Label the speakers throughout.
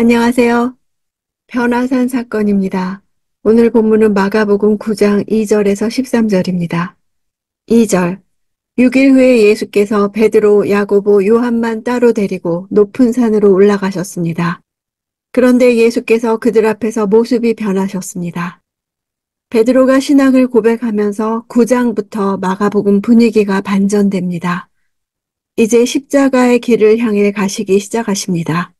Speaker 1: 안녕하세요. 변화산 사건입니다. 오늘 본문은 마가복음 9장 2절에서 13절입니다. 2절. 6일 후에 예수께서 베드로, 야고보, 요한만 따로 데리고 높은 산으로 올라가셨습니다. 그런데 예수께서 그들 앞에서 모습이 변하셨습니다. 베드로가 신앙을 고백하면서 9장부터 마가복음 분위기가 반전됩니다. 이제 십자가의 길을 향해 가시기 시작하십니다.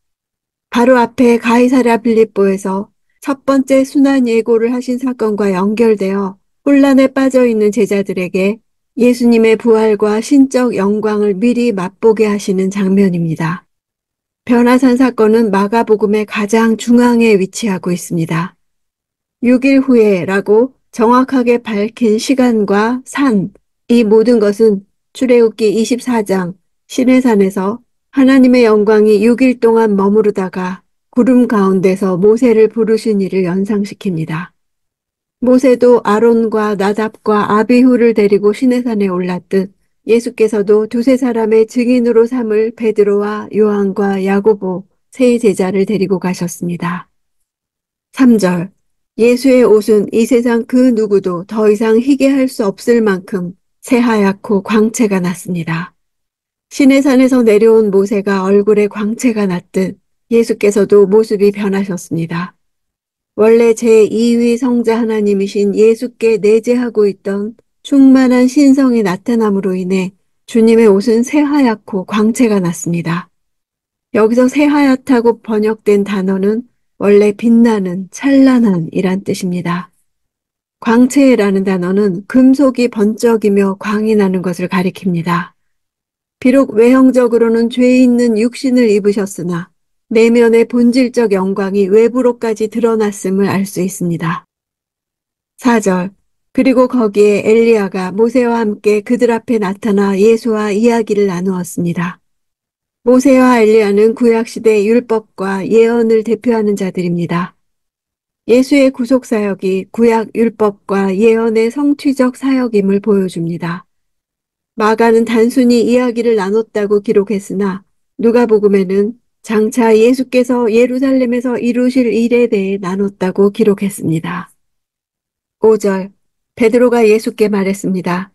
Speaker 1: 바로 앞에 가이사랴 빌립보에서 첫 번째 순환 예고를 하신 사건과 연결되어 혼란에 빠져 있는 제자들에게 예수님의 부활과 신적 영광을 미리 맛보게 하시는 장면입니다. 변화산 사건은 마가복음의 가장 중앙에 위치하고 있습니다. 6일 후에라고 정확하게 밝힌 시간과 산, 이 모든 것은 출애굽기 24장 시내산에서 하나님의 영광이 6일 동안 머무르다가 구름 가운데서 모세를 부르신 일을 연상시킵니다. 모세도 아론과 나답과 아비후를 데리고 시내산에 올랐듯 예수께서도 두세 사람의 증인으로 삼을 베드로와 요한과 야고보 세 제자를 데리고 가셨습니다. 3절. 예수의 옷은 이 세상 그 누구도 더 이상 희게 할 수 없을 만큼 새하얗고 광채가 났습니다. 시내산에서 내려온 모세가 얼굴에 광채가 났듯 예수께서도 모습이 변하셨습니다. 원래 제2위 성자 하나님이신 예수께 내재하고 있던 충만한 신성이 나타남으로 인해 주님의 옷은 새하얗고 광채가 났습니다. 여기서 새하얗다고 번역된 단어는 원래 빛나는, 찬란한 이란 뜻입니다. 광채라는 단어는 금속이 번쩍이며 광이 나는 것을 가리킵니다. 비록 외형적으로는 죄 있는 육신을 입으셨으나 내면의 본질적 영광이 외부로까지 드러났음을 알 수 있습니다. 4절. 그리고 거기에 엘리야가 모세와 함께 그들 앞에 나타나 예수와 이야기를 나누었습니다. 모세와 엘리야는 구약시대 율법과 예언을 대표하는 자들입니다. 예수의 구속사역이 구약 율법과 예언의 성취적 사역임을 보여줍니다. 마가는 단순히 이야기를 나눴다고 기록했으나 누가복음에는 장차 예수께서 예루살렘에서 이루실 일에 대해 나눴다고 기록했습니다. 5절. 베드로가 예수께 말했습니다.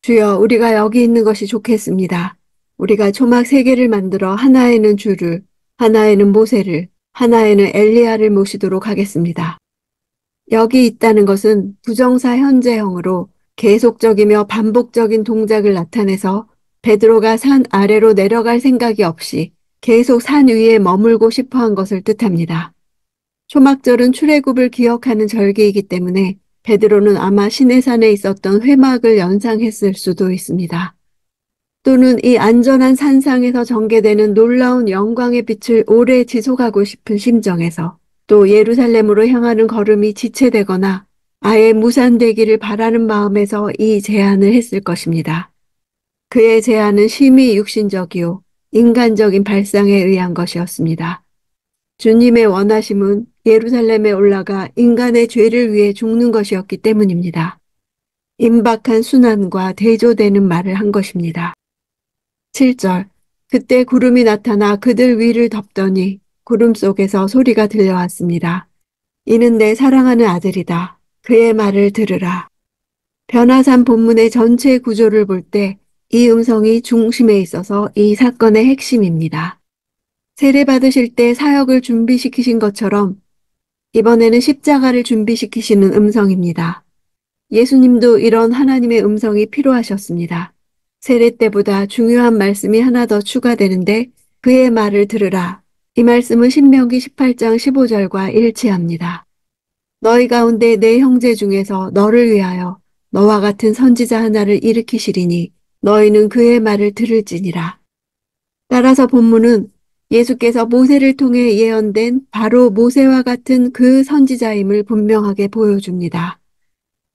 Speaker 1: 주여, 우리가 여기 있는 것이 좋겠습니다. 우리가 초막 3개를 만들어 하나에는 주를, 하나에는 모세를, 하나에는 엘리야를 모시도록 하겠습니다. 여기 있다는 것은 부정사 현재형으로 계속적이며 반복적인 동작을 나타내서 베드로가 산 아래로 내려갈 생각이 없이 계속 산 위에 머물고 싶어 한 것을 뜻합니다. 초막절은 출애굽을 기억하는 절기이기 때문에 베드로는 아마 시내산에 있었던 회막을 연상했을 수도 있습니다. 또는 이 안전한 산상에서 전개되는 놀라운 영광의 빛을 오래 지속하고 싶은 심정에서 또 예루살렘으로 향하는 걸음이 지체되거나 아예 무산되기를 바라는 마음에서 이 제안을 했을 것입니다. 그의 제안은 심히 육신적이요 인간적인 발상에 의한 것이었습니다. 주님의 원하심은 예루살렘에 올라가 인간의 죄를 위해 죽는 것이었기 때문입니다. 임박한 순환과 대조되는 말을 한 것입니다. 7절. 그때 구름이 나타나 그들 위를 덮더니 구름 속에서 소리가 들려왔습니다. 이는 내 사랑하는 아들이다. 그의 말을 들으라. 변화산 본문의 전체 구조를 볼 때 이 음성이 중심에 있어서 이 사건의 핵심입니다. 세례받으실 때 사역을 준비시키신 것처럼 이번에는 십자가를 준비시키시는 음성입니다. 예수님도 이런 하나님의 음성이 필요하셨습니다. 세례 때보다 중요한 말씀이 하나 더 추가되는데 그의 말을 들으라. 이 말씀은 신명기 18장 15절과 일치합니다. 너희 가운데 내 형제 중에서 너를 위하여 너와 같은 선지자 하나를 일으키시리니 너희는 그의 말을 들을지니라. 따라서 본문은 예수께서 모세를 통해 예언된 바로 모세와 같은 그 선지자임을 분명하게 보여줍니다.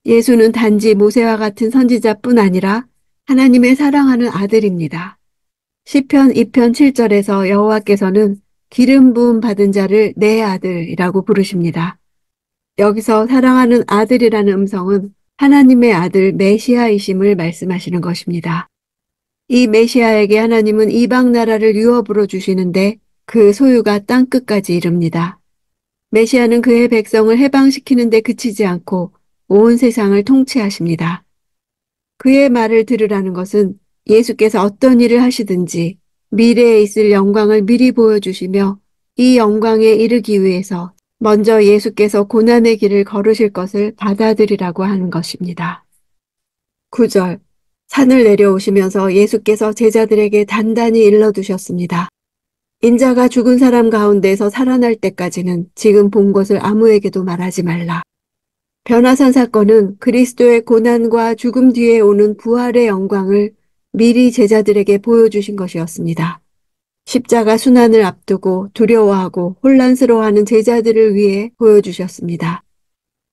Speaker 1: 예수는 단지 모세와 같은 선지자뿐 아니라 하나님의 사랑하는 아들입니다. 시편 2편 7절에서 여호와께서는 기름 부음 받은 자를 내 아들이라고 부르십니다. 여기서 사랑하는 아들이라는 음성은 하나님의 아들 메시아이심을 말씀하시는 것입니다. 이 메시아에게 하나님은 이방 나라를 유업으로 주시는데 그 소유가 땅끝까지 이릅니다. 메시아는 그의 백성을 해방시키는 데 그치지 않고 온 세상을 통치하십니다. 그의 말을 들으라는 것은 예수께서 어떤 일을 하시든지 미래에 있을 영광을 미리 보여주시며 이 영광에 이르기 위해서 먼저 예수께서 고난의 길을 걸으실 것을 받아들이라고 하는 것입니다. 9절. 산을 내려오시면서 예수께서 제자들에게 단단히 일러두셨습니다. 인자가 죽은 사람 가운데서 살아날 때까지는 지금 본 것을 아무에게도 말하지 말라. 변화산 사건은 그리스도의 고난과 죽음 뒤에 오는 부활의 영광을 미리 제자들에게 보여주신 것이었습니다. 십자가 순환을 앞두고 두려워하고 혼란스러워하는 제자들을 위해 보여주셨습니다.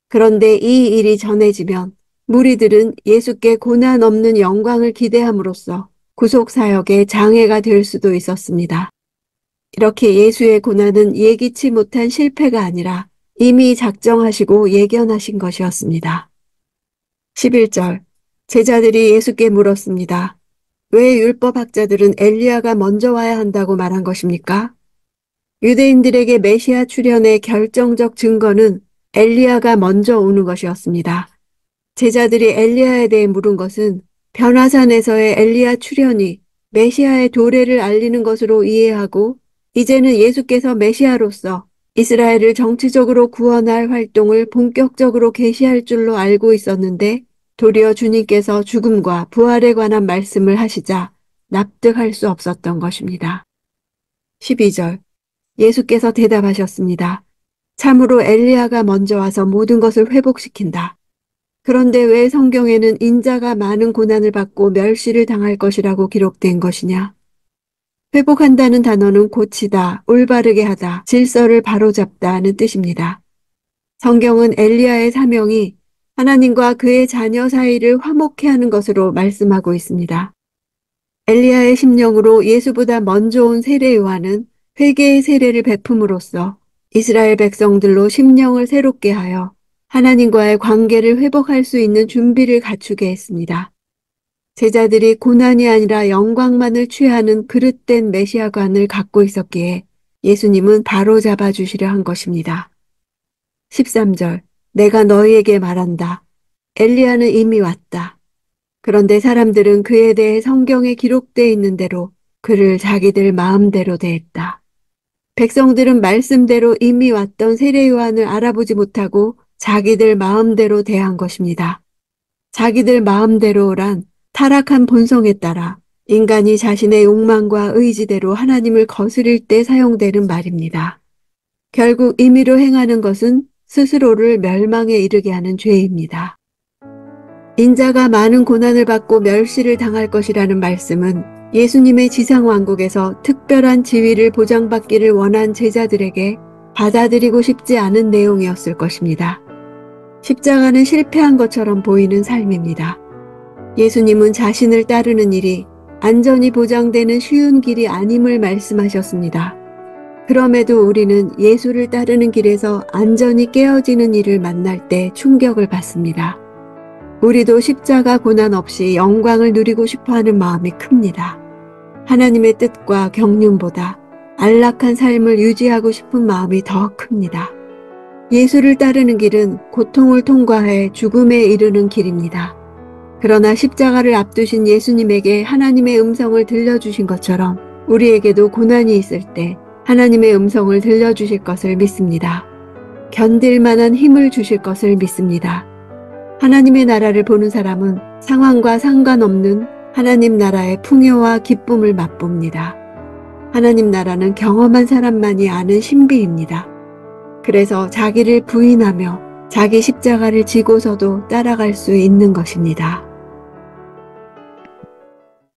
Speaker 1: 그런데 이 일이 전해지면 무리들은 예수께 고난 없는 영광을 기대함으로써 구속사역에 장애가 될 수도 있었습니다. 이렇게 예수의 고난은 예기치 못한 실패가 아니라 이미 작정하시고 예견하신 것이었습니다. 11절. 제자들이 예수께 물었습니다. 왜 율법학자들은 엘리야가 먼저 와야 한다고 말한 것입니까? 유대인들에게 메시아 출현의 결정적 증거는 엘리야가 먼저 오는 것이었습니다. 제자들이 엘리야에 대해 물은 것은 변화산에서의 엘리야 출현이 메시아의 도래를 알리는 것으로 이해하고 이제는 예수께서 메시아로서 이스라엘을 정치적으로 구원할 활동을 본격적으로 개시할 줄로 알고 있었는데 도리어 주님께서 죽음과 부활에 관한 말씀을 하시자 납득할 수 없었던 것입니다. 12절. 예수께서 대답하셨습니다. 참으로 엘리야가 먼저 와서 모든 것을 회복시킨다. 그런데 왜 성경에는 인자가 많은 고난을 받고 멸시를 당할 것이라고 기록된 것이냐? 회복한다는 단어는 고치다, 올바르게 하다, 질서를 바로잡다는 뜻입니다. 성경은 엘리야의 사명이 하나님과 그의 자녀 사이를 화목케 하는 것으로 말씀하고 있습니다. 엘리야의 심령으로 예수보다 먼저 온 세례 요한은 회개의 세례를 베품으로써 이스라엘 백성들로 심령을 새롭게 하여 하나님과의 관계를 회복할 수 있는 준비를 갖추게 했습니다. 제자들이 고난이 아니라 영광만을 취하는 그릇된 메시아관을 갖고 있었기에 예수님은 바로 잡아주시려 한 것입니다. 13절. 내가 너희에게 말한다. 엘리야는 이미 왔다. 그런데 사람들은 그에 대해 성경에 기록되어 있는 대로 그를 자기들 마음대로 대했다. 백성들은 말씀대로 이미 왔던 세례 요한을 알아보지 못하고 자기들 마음대로 대한 것입니다. 자기들 마음대로란 타락한 본성에 따라 인간이 자신의 욕망과 의지대로 하나님을 거스릴 때 사용되는 말입니다. 결국 임의로 행하는 것은 스스로를 멸망에 이르게 하는 죄입니다. 인자가 많은 고난을 받고 멸시를 당할 것이라는 말씀은 예수님의 지상왕국에서 특별한 지위를 보장받기를 원한 제자들에게 받아들이고 싶지 않은 내용이었을 것입니다. 십자가는 실패한 것처럼 보이는 삶입니다. 예수님은 자신을 따르는 일이 안전이 보장되는 쉬운 길이 아님을 말씀하셨습니다. 그럼에도 우리는 예수를 따르는 길에서 안전이 깨어지는 일을 만날 때 충격을 받습니다. 우리도 십자가 고난 없이 영광을 누리고 싶어하는 마음이 큽니다. 하나님의 뜻과 경륜보다 안락한 삶을 유지하고 싶은 마음이 더 큽니다. 예수를 따르는 길은 고통을 통과해 죽음에 이르는 길입니다. 그러나 십자가를 앞두신 예수님에게 하나님의 음성을 들려주신 것처럼 우리에게도 고난이 있을 때 하나님의 음성을 들려주실 것을 믿습니다. 견딜 만한 힘을 주실 것을 믿습니다. 하나님의 나라를 보는 사람은 상황과 상관없는 하나님 나라의 풍요와 기쁨을 맛봅니다. 하나님 나라는 경험한 사람만이 아는 신비입니다. 그래서 자기를 부인하며 자기 십자가를 지고서도 따라갈 수 있는 것입니다.